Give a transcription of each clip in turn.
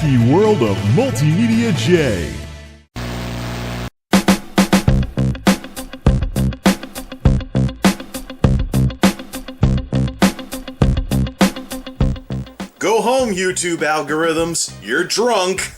spooky world of MultimediaJay. Go home, YouTube algorithms. You're drunk.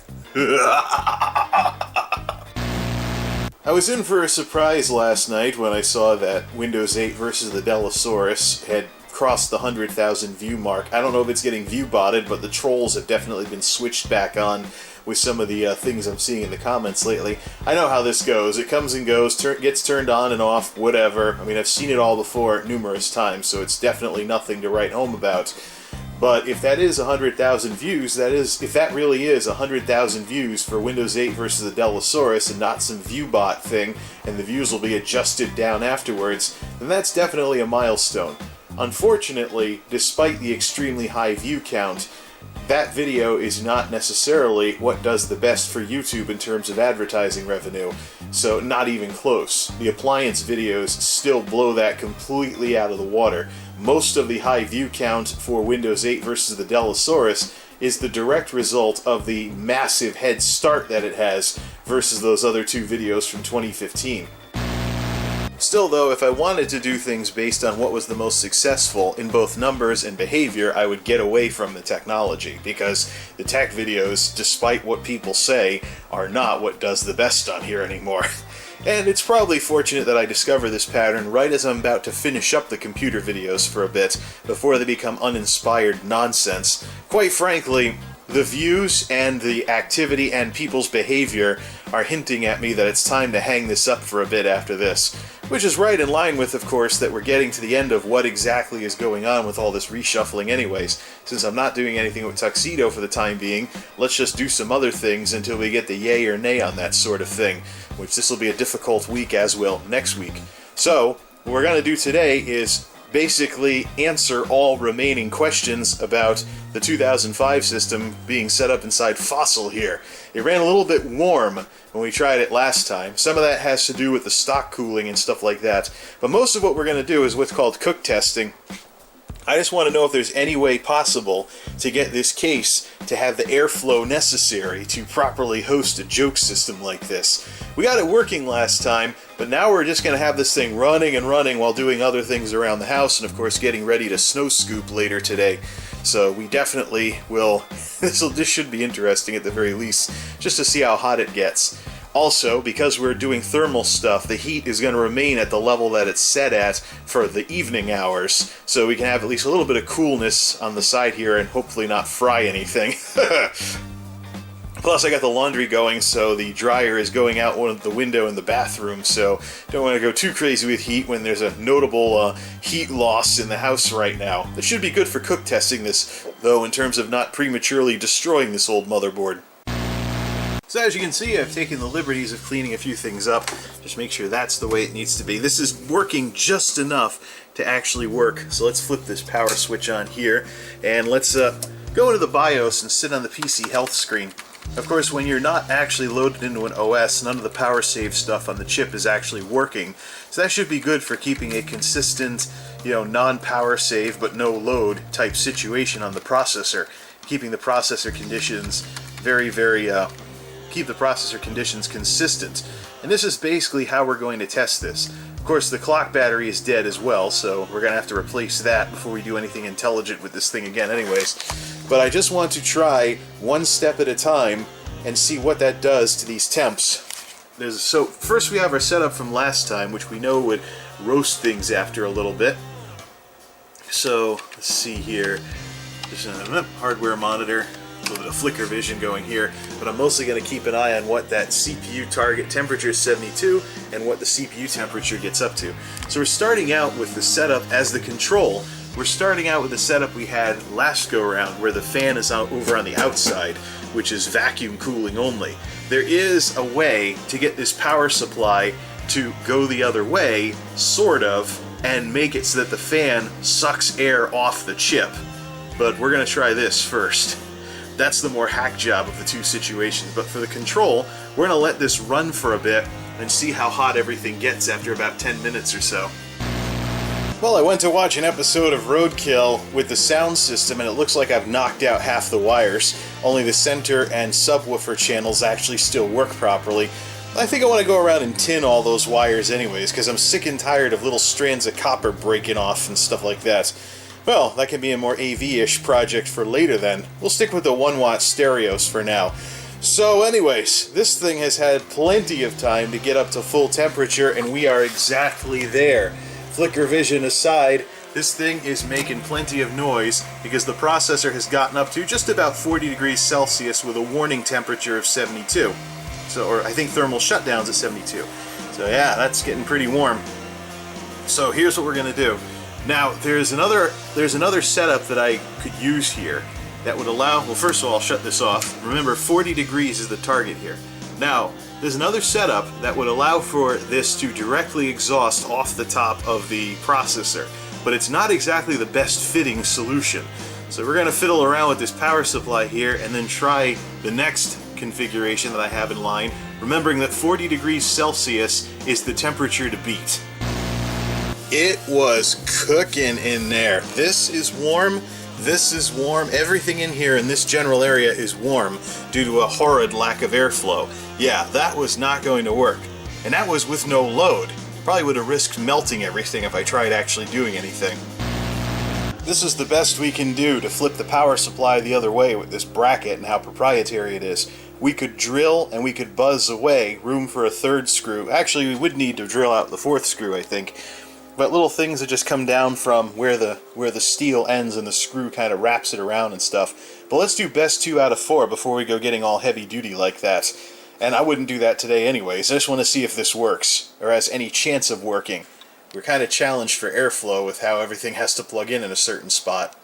I was in for a surprise last night when I saw that Windows 8 versus the Dellosaurus had crossed the 100,000 view mark. I don't know if it's getting view botted, but the trolls have definitely been switched back on with some of the things I'm seeing in the comments lately. I know how this goes. It comes and goes, gets turned on and off, whatever. I mean, I've seen it all before numerous times, so it's definitely nothing to write home about. But if that is 100,000 views, if that really is 100,000 views for Windows 8 versus the Dellosaurus and not some viewbot thing, and the views will be adjusted down afterwards, then that's definitely a milestone. Unfortunately, despite the extremely high view count, that video is not necessarily what does the best for YouTube in terms of advertising revenue, so not even close. The appliance videos still blow that completely out of the water. Most of the high view count for Windows 8 versus the Dellosaurus is the direct result of the massive head start that it has versus those other two videos from 2015. Still though, if I wanted to do things based on what was the most successful in both numbers and behavior, I would get away from the technology, because the tech videos, despite what people say, are not what does the best on here anymore. And it's probably fortunate that I discover this pattern right as I'm about to finish up the computer videos for a bit, before they become uninspired nonsense. Quite frankly, the views and the activity and people's behavior are hinting at me that it's time to hang this up for a bit after this. Which is right in line with, of course, that we're getting to the end of what exactly is going on with all this reshuffling anyways. Since I'm not doing anything with Tuxedo for the time being, let's just do some other things until we get the yay or nay on that sort of thing. Which this will be a difficult week, as will next week. So, what we're going to do today is basically answer all remaining questions about the 2005 system being set up inside Fossil here. It ran a little bit warm when we tried it last time. Some of that has to do with the stock cooling and stuff like that. But most of what we're going to do is what's called cook testing. I just want to know if there's any way possible to get this case to have the airflow necessary to properly host a joke system like this. We got it working last time, but now we're just going to have this thing running and running while doing other things around the house, and of course getting ready to snow scoop later today. So we definitely will, this should be interesting at the very least, just to see how hot it gets. Also, because we're doing thermal stuff, the heat is going to remain at the level that it's set at for the evening hours, so we can have at least a little bit of coolness on the side here and hopefully not fry anything. Plus, I got the laundry going, so the dryer is going out one of the window in the bathroom, so don't want to go too crazy with heat when there's a notable heat loss in the house right now. It should be good for cook testing this, though, in terms of not prematurely destroying this old motherboard. So as you can see, I've taken the liberties of cleaning a few things up. Just make sure that's the way it needs to be. This is working just enough to actually work. So let's flip this power switch on here, and let's go into the BIOS and sit on the PC health screen. Of course, when you're not actually loaded into an OS, none of the power save stuff on the chip is actually working. So that should be good for keeping a consistent, non-power save but no load type situation on the processor. Keeping the processor conditions keep the processor conditions consistent. And this is basically how we're going to test this. Of course, the clock battery is dead as well, so we're going to have to replace that before we do anything intelligent with this thing again anyways. But I just want to try one step at a time and see what that does to these temps. So first we have our setup from last time, which we know would roast things after a little bit. So let's see here. Just a hardware monitor. A little bit of flicker vision going here, but I'm mostly going to keep an eye on what that CPU target temperature is 72 and what the CPU temperature gets up to. So we're starting out with the setup as the control. We're starting out with the setup we had last go around, where the fan is over on the outside, which is vacuum cooling only. There is a way to get this power supply to go the other way, sort of, and make it so that the fan sucks air off the chip. But we're going to try this first. That's the more hack job of the two situations. But for the control, we're going to let this run for a bit and see how hot everything gets after about 10 minutes or so. Well, I went to watch an episode of Roadkill with the sound system, and it looks like I've knocked out half the wires. only the center and subwoofer channels actually still work properly. I think I want to go around and tin all those wires anyways, because I'm sick and tired of little strands of copper breaking off and stuff like that. Well, that can be a more AV-ish project for later then. We'll stick with the 1-watt stereos for now. So anyways, this thing has had plenty of time to get up to full temperature, and we are exactly there. Flicker vision aside, this thing is making plenty of noise because the processor has gotten up to just about 40 degrees Celsius with a warning temperature of 72. So, or I think thermal shutdown's at 72. So yeah, that's getting pretty warm. So here's what we're gonna do. Now, there's another setup that I could use here that would allow, well, first of all, I'll shut this off. Remember, 40 degrees is the target here. Now, there's another setup that would allow for this to directly exhaust off the top of the processor, but it's not exactly the best fitting solution. So we're gonna fiddle around with this power supply here and then try the next configuration that I have in line, remembering that 40 degrees Celsius is the temperature to beat. It was cooking in there. This is warm. This is warm. Everything in here in this general area is warm due to a horrid lack of airflow. Yeah, that was not going to work. And that was with no load. Probably would have risked melting everything if I tried actually doing anything. This is the best we can do to flip the power supply the other way with this bracket and how proprietary it is. We could drill and we could buzz away, room for a third screw. Actually, we would need to drill out the fourth screw, I think. But little things that just come down from where the steel ends and the screw kind of wraps it around and stuff. But let's do best 2 out of 4 before we go getting all heavy duty like that. And I wouldn't do that today anyways. I just want to see if this works, or has any chance of working. We're kind of challenged for airflow with how everything has to plug in a certain spot.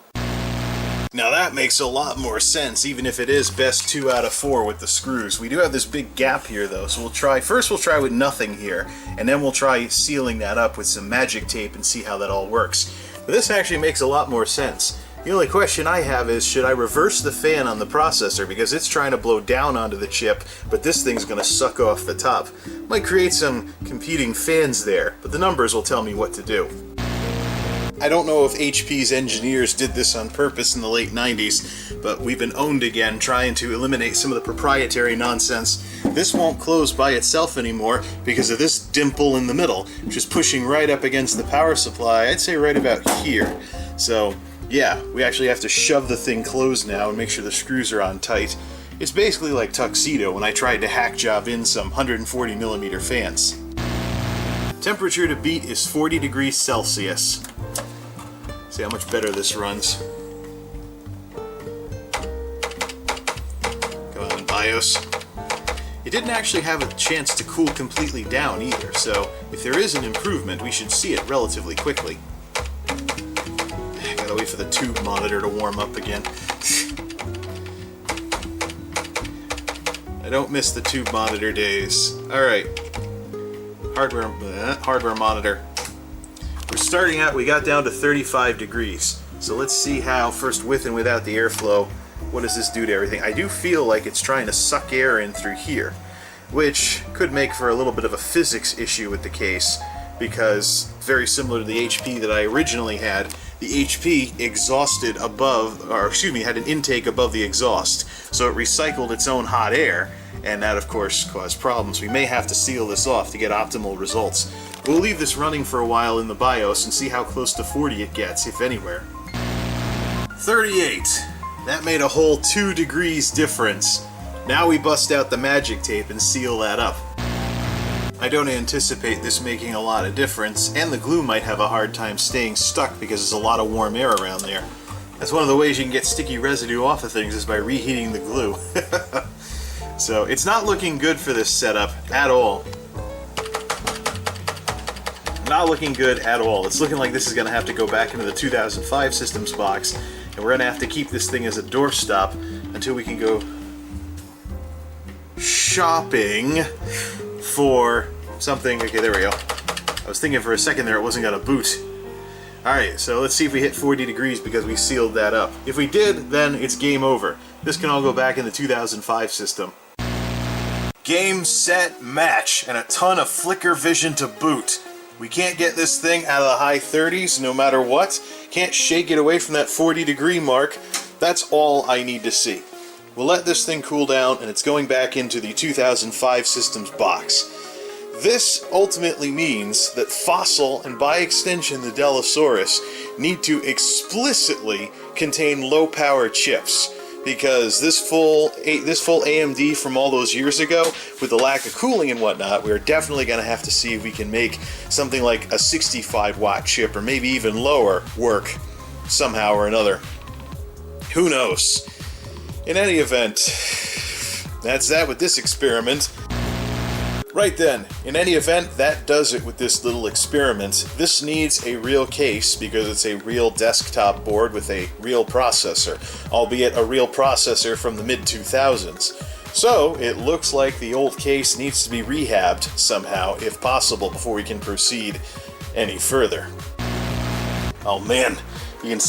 Now that makes a lot more sense, even if it is best 2 out of 4 with the screws. We do have this big gap here though, so first we'll try with nothing here, and then we'll try sealing that up with some magic tape and see how that all works. But this actually makes a lot more sense. The only question I have is, should I reverse the fan on the processor, because it's trying to blow down onto the chip, but this thing's going to suck off the top. Might create some competing fans there, but the numbers will tell me what to do. I don't know if HP's engineers did this on purpose in the late 90s, but we've been owned again trying to eliminate some of the proprietary nonsense. This won't close by itself anymore because of this dimple in the middle, which is pushing right up against the power supply, I'd say right about here. So yeah, we actually have to shove the thing closed now and make sure the screws are on tight. It's basically like Tuxedo when I tried to hack job in some 140mm fans. Temperature to beat is 40 degrees Celsius. See how much better this runs. Come on, BIOS. It didn't actually have a chance to cool completely down either, so if there is an improvement, we should see it relatively quickly. Gotta wait for the tube monitor to warm up again. I don't miss the tube monitor days. Alright. Hardware monitor. We're starting out, we got down to 35 degrees. So let's see how, first with and without the airflow, what does this do to everything? I do feel like it's trying to suck air in through here, which could make for a little bit of a physics issue with the case, because very similar to the HP that I originally had, the HP exhausted above, or excuse me, had an intake above the exhaust, so it recycled its own hot air, and that of course caused problems. We may have to seal this off to get optimal results. We'll leave this running for a while in the BIOS and see how close to 40 it gets, if anywhere. 38. That made a whole 2 degrees difference. Now we bust out the magic tape and seal that up. I don't anticipate this making a lot of difference, and the glue might have a hard time staying stuck because there's a lot of warm air around there. That's one of the ways you can get sticky residue off of things, is by reheating the glue. So it's not looking good for this setup at all. Not looking good at all. It's looking like this is going to have to go back into the 2005 systems box, and we're going to have to keep this thing as a doorstop until we can go shopping for something. Okay, there we go. I was thinking for a second there it wasn't going to boot. Alright, so let's see if we hit 40 degrees because we sealed that up. If we did, then it's game over. This can all go back in the 2005 system. Game, set, match, and a ton of flicker vision to boot. We can't get this thing out of the high 30s no matter what. Can't shake it away from that 40 degree mark. That's all I need to see. We'll let this thing cool down, and it's going back into the 2005 systems box. This ultimately means that Fossil, and by extension the Dellosaurus, need to explicitly contain low-power chips, because this full AMD from all those years ago, with the lack of cooling and whatnot, we're definitely going to have to see if we can make something like a 65-watt chip, or maybe even lower, work somehow or another. Who knows? In any event, that's that with this experiment. Right then, in any event, that does it with this little experiment. This needs a real case because it's a real desktop board with a real processor, albeit a real processor from the mid-2000s. So, it looks like the old case needs to be rehabbed somehow, if possible, before we can proceed any further. Oh man, you can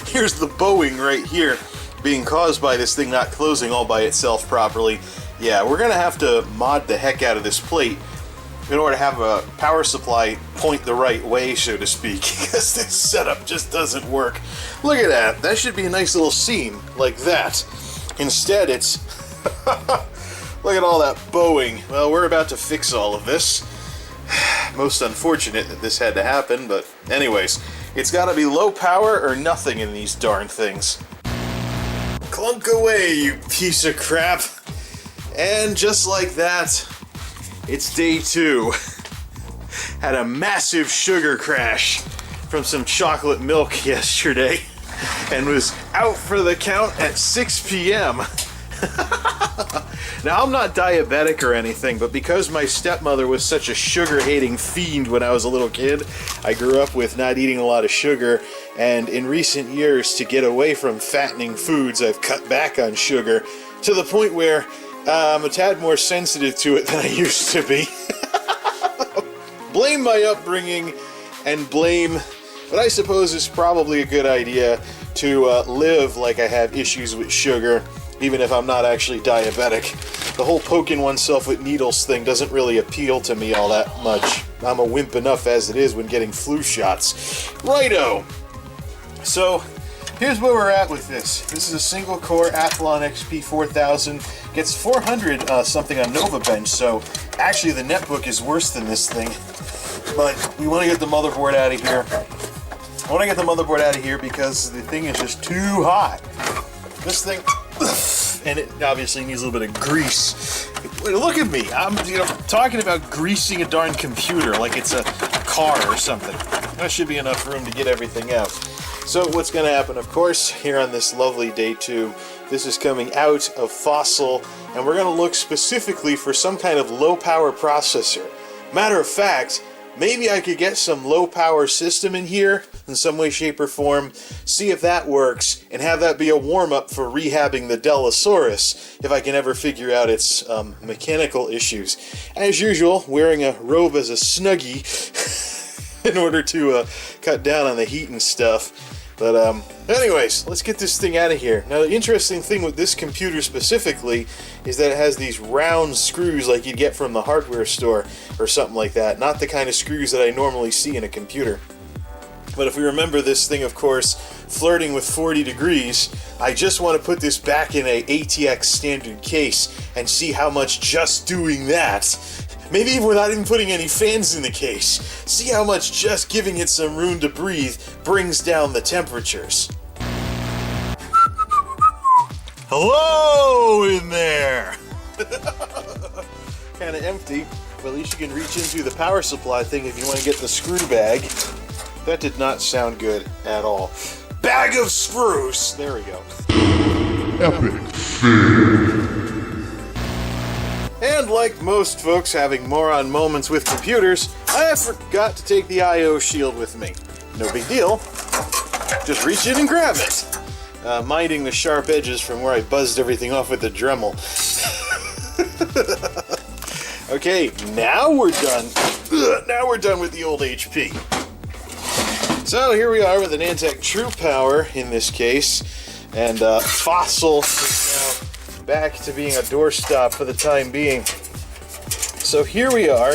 here's the bowing right here, being caused by this thing not closing all by itself properly. Yeah, we're gonna have to mod the heck out of this plate in order to have a power supply point the right way, so to speak, because this setup just doesn't work. Look at that. That should be a nice little seam like that. Instead, it's... Look at all that bowing. Well, we're about to fix all of this. Most unfortunate that this had to happen, but anyways, it's gotta be low power or nothing in these darn things. Clunk away, you piece of crap. And just like that, it's day 2. Had a massive sugar crash from some chocolate milk yesterday and was out for the count at 6 p.m. Now, I'm not diabetic or anything, but because my stepmother was such a sugar-hating fiend when I was a little kid, I grew up with not eating a lot of sugar, and in recent years, to get away from fattening foods, I've cut back on sugar to the point where I'm a tad more sensitive to it than I used to be. Blame my upbringing, and blame what I suppose is probably a good idea to live like I have issues with sugar, even if I'm not actually diabetic. The whole poking oneself with needles thing doesn't really appeal to me all that much. I'm a wimp enough as it is when getting flu shots. Righto! So, here's where we're at with this. This is a single-core Athlon XP 4000. Gets 400 something on Nova Bench, so actually the netbook is worse than this thing. But we want to get the motherboard out of here. I want to get the motherboard out of here because the thing is just too hot. This thing, and it obviously needs a little bit of grease. Look at me, I'm talking about greasing a darn computer like it's a car or something. That should be enough room to get everything out. So what's going to happen, of course, here on this lovely day 2, this is coming out of Fossil, and we're going to look specifically for some kind of low-power processor. Matter of fact, maybe I could get some low-power system in here in some way, shape, or form, see if that works, and have that be a warm-up for rehabbing the Dellosaurus, if I can ever figure out its mechanical issues. As usual, wearing a robe as a Snuggie in order to cut down on the heat and stuff. But anyways, let's get this thing out of here. Now, the interesting thing with this computer specifically is that it has these round screws like you'd get from the hardware store or something like that. Not the kind of screws that I normally see in a computer. But if we remember this thing, of course, flirting with 40 degrees, I just want to put this back in a ATX standard case and see how much just doing that, maybe even without even putting any fans in the case, see how much just giving it some room to breathe brings down the temperatures. Hello in there! Kind of empty, but at least you can reach into the power supply thing if you want to get the screw bag. That did not sound good at all. Bag of screws! There we go. Epic fail. And like most folks having moron moments with computers, I forgot to take the I/O shield with me. No big deal. Just reach in and grab it. Minding the sharp edges from where I buzzed everything off with the Dremel. Okay, now we're done. Now we're done with the old HP. So here we are with an Antec True Power in this case, and Fossil is now back to being a doorstop for the time being. So here we are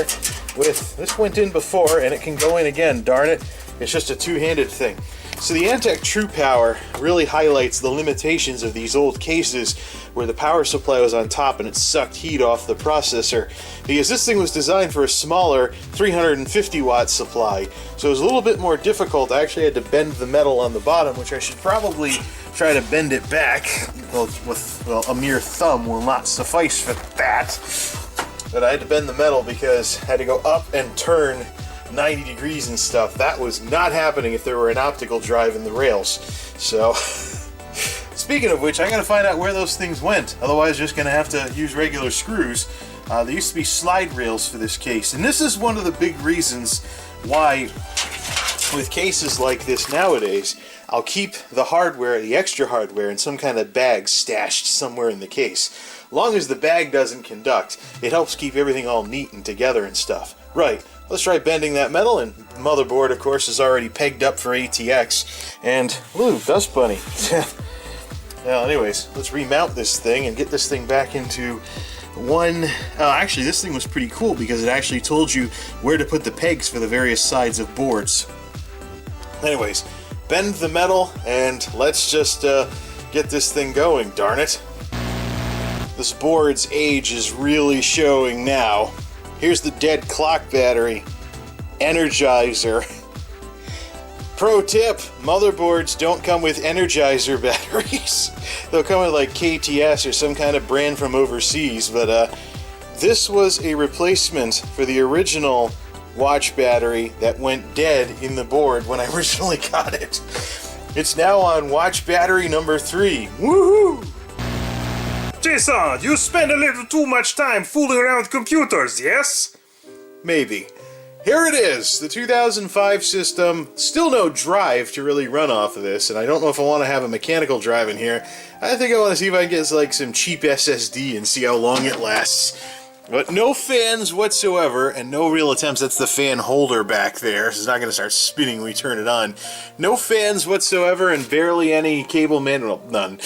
with, this went in before and it can go in again, darn it. It's just a two-handed thing. So the Antec True Power really highlights the limitations of these old cases where the power supply was on top and it sucked heat off the processor, because this thing was designed for a smaller 350 watt supply, so it was a little bit more difficult. I actually had to bend the metal on the bottom, which I should probably try to bend it back. Well, a mere thumb will not suffice for that. But I had to bend the metal because I had to go up and turn 90 degrees and stuff. That was not happening if there were an optical drive in the rails. So, speaking of which, I gotta find out where those things went. Otherwise, just gonna have to use regular screws. There used to be slide rails for this case, and this is one of the big reasons why, with cases like this nowadays, I'll keep the hardware, the extra hardware, in some kind of bag stashed somewhere in the case. Long as the bag doesn't conduct, it helps keep everything all neat and together and stuff. Right. Let's try bending that metal, and motherboard, of course, is already pegged up for ATX. And, ooh, dust bunny. Well, anyways, let's remount this thing and get this thing back into one... actually, this thing was pretty cool because it actually told you where to put the pegs for the various sides of boards. Anyways, bend the metal, and let's just get this thing going, darn it. This board's age is really showing now. Here's the dead clock battery. Energizer. Pro tip, motherboards don't come with Energizer batteries. They'll come with like KTS or some kind of brand from overseas, but this was a replacement for the original watch battery that went dead in the board when I originally got it. It's now on watch battery number 3. Woohoo! Jason, you spend a little too much time fooling around with computers, yes? Maybe. Here it is, the 2005 system. Still no drive to really run off of this, and I don't know if I want to have a mechanical drive in here. I think I want to see if I can get like some cheap SSD and see how long it lasts. But no fans whatsoever, and no real attempts. That's the fan holder back there. It's not going to start spinning when we turn it on. No fans whatsoever, and barely any cable manual. None.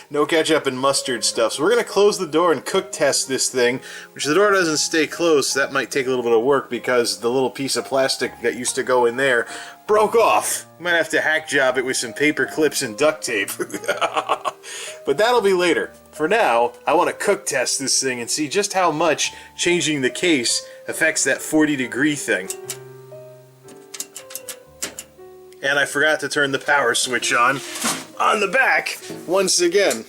No ketchup and mustard stuff. So we're going to close the door and cook test this thing, which the door doesn't stay closed, so that might take a little bit of work because the little piece of plastic that used to go in there broke off. Might have to hack job it with some paper clips and duct tape. But that'll be later. For now, I want to cook test this thing and see just how much changing the case affects that 40-degree thing. And I forgot to turn the power switch on the back once again.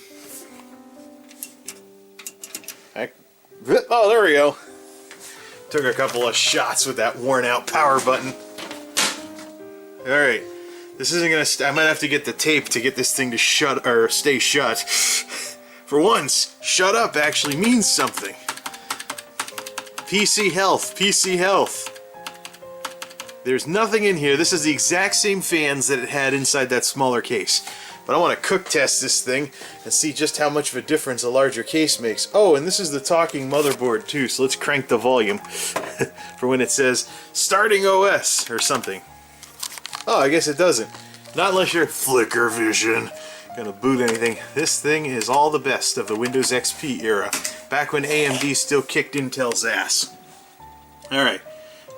Oh, there we go. Took a couple of shots with that worn-out power button. Alright, this isn't gonna... I might have to get the tape to get this thing to stay shut. For once, shut up actually means something. PC health, PC health. There's nothing in here. This is the exact same fans that it had inside that smaller case. But I want to cook test this thing and see just how much of a difference a larger case makes. Oh, and this is the talking motherboard too, so let's crank the volume for when it says starting OS or something. Oh, I guess it doesn't. Not unless you're Flicker Vision. Gonna boot anything. This thing is all the best of the Windows XP era, back when AMD still kicked Intel's ass. Alright,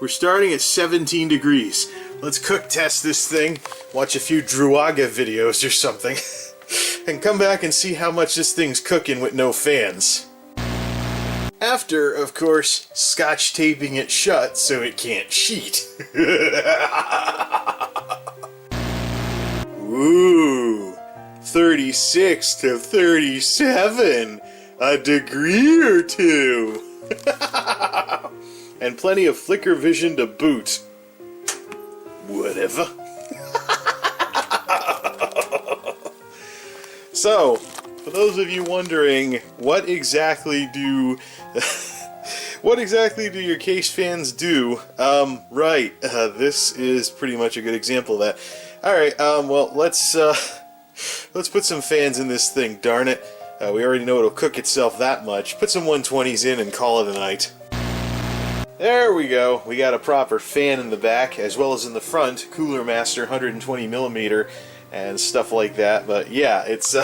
we're starting at 17 degrees. Let's cook test this thing, watch a few Druaga videos or something, and come back and see how much this thing's cooking with no fans. After, of course, scotch taping it shut so it can't cheat. Ooh. 36 to 37, a degree or two. And plenty of flicker vision to boot. Whatever. So, for those of you wondering, what exactly do your case fans do? Right, this is pretty much a good example of that. Alright, well, let's put some fans in this thing, darn it. We already know it'll cook itself that much. Put some 120s in and call it a night. There we go. We got a proper fan in the back, as well as in the front. Cooler Master 120mm and stuff like that. But yeah, it's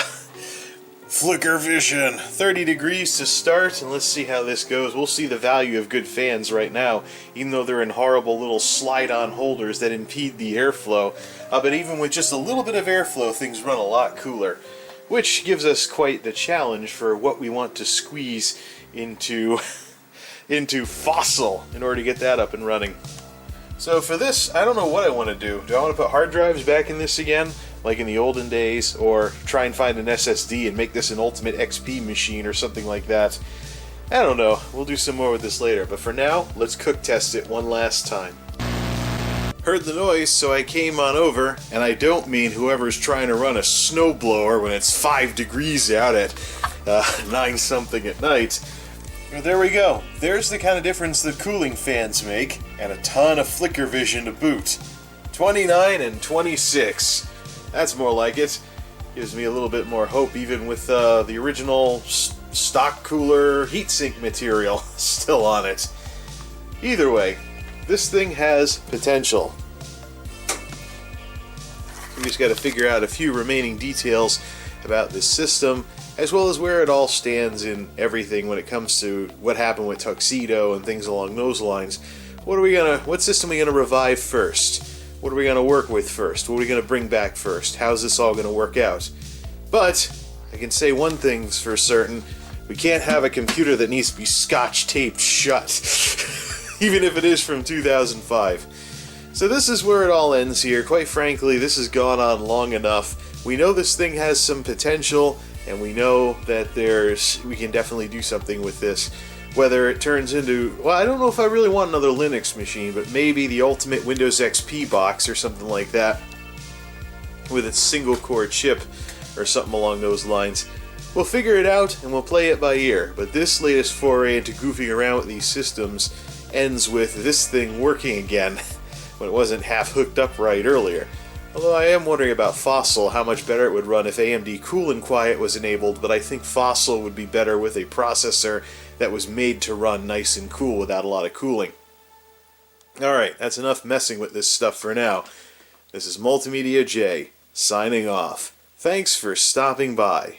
Flicker vision, 30 degrees to start, and let's see how this goes. We'll see the value of good fans right now, even though they're in horrible little slide-on holders that impede the airflow. But even with just a little bit of airflow, things run a lot cooler, which gives us quite the challenge for what we want to squeeze into, into Fossil in order to get that up and running. So for this, I don't know what I want to do. Do I want to put hard drives back in this again, like in the olden days, or try and find an SSD and make this an Ultimate XP machine or something like that? I don't know. We'll do some more with this later, but for now, let's cook test it one last time. Heard the noise, so I came on over, and I don't mean whoever's trying to run a snowblower when it's 5 degrees out at 9-something at night. There we go. There's the kind of difference that cooling fans make, and a ton of flicker vision to boot. 29 and 26. That's more like it. Gives me a little bit more hope, even with the original stock cooler heatsink material still on it. Either way, this thing has potential. We just got to figure out a few remaining details about this system, as well as where it all stands in everything when it comes to what happened with Tuxedo and things along those lines. What system are we gonna revive first? What are we gonna work with first? What are we gonna bring back first? How's this all gonna work out? But I can say one thing's for certain: we can't have a computer that needs to be scotch taped shut, even if it is from 2005. So this is where it all ends here. Quite frankly, this has gone on long enough. We know this thing has some potential, and we know that we can definitely do something with this. Whether it turns into, well, I don't know if I really want another Linux machine, but maybe the ultimate Windows XP box or something like that, with its single-core chip or something along those lines. We'll figure it out and we'll play it by ear, but this latest foray into goofing around with these systems ends with this thing working again when it wasn't half hooked up right earlier. Although I am wondering about Fossil, how much better it would run if AMD Cool and Quiet was enabled, but I think Fossil would be better with a processor that was made to run nice and cool without a lot of cooling. Alright, that's enough messing with this stuff for now. This is MultimediaJay, signing off. Thanks for stopping by.